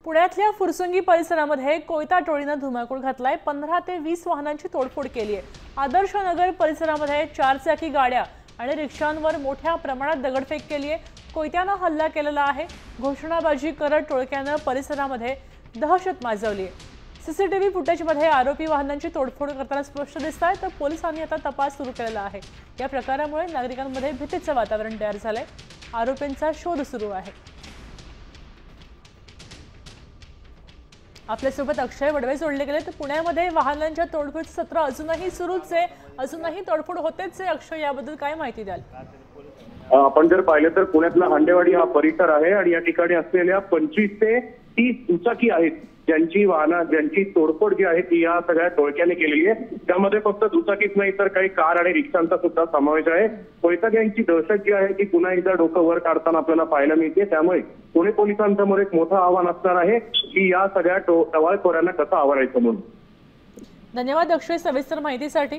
पुण्यातल्या फुरसुंगी परिसरामध्ये कोयता टोळीनं धुमाकूळ घातलाय। 15 ते 20 वाहनांची तोडफोड केली आहे। आदर्श नगर परिसरामध्ये 4 चाकी गाड्या आणि रिक्षांवर मोठ्या प्रमाणात दगडफेक केली आहे। कोयत्यानं हल्ला केलेला आहे। घोषणाबाजी करत टोळक्यानं परिसरामध्ये दहशत माजवली आहे। सीसीटीव्ही फुटेजमध्ये आरोपी वाहनांची तोडफोड करताना स्पष्ट दिसताय, तर पोलिसांनी आता तपास सुरू केलेला आहे। या प्रकारामुळे नागरिकांमध्ये भीतीचं वातावरण तयार झालंय। आरोपींचा शोध सुरू आहे। आपल्यासोबत अक्षय वडवे जोडले गेले। तर पुण्यामध्ये वाहनांच्या तोडफोडीचं सत्र अजूनही सुरूच आहे, अजूनही तोडफोड होतेच आहे। अक्षय, याबद्दल काय माहिती द्याल? आपण जर पाहिलं तर पुण्यातला हांडेवाडी हा परिसर आहे आणि या ठिकाणी असलेल्या 25 ते 30 दुचाकी आहेत, ज्यांची तोडफोड जी आहे ती या सगळ्या टोळक्याने केलेली आहे। त्यामध्ये फक्त दुचाकीच नाही तर काही कार आणि रिक्षांचा सुद्धा समावेश आहे। कोयता गँगची दहशत जी आहे ती पुन्हा एकदा डोकं वर काढताना आपल्याला पाहायला मिळते। त्यामुळे पुणे पोलिसांसमोर एक मोठं आव्हान असणार आहे की या सगळ्या टवाळखोरांना कसं आवारायचं म्हणून। धन्यवाद अक्षय, सविस्तर माहितीसाठी।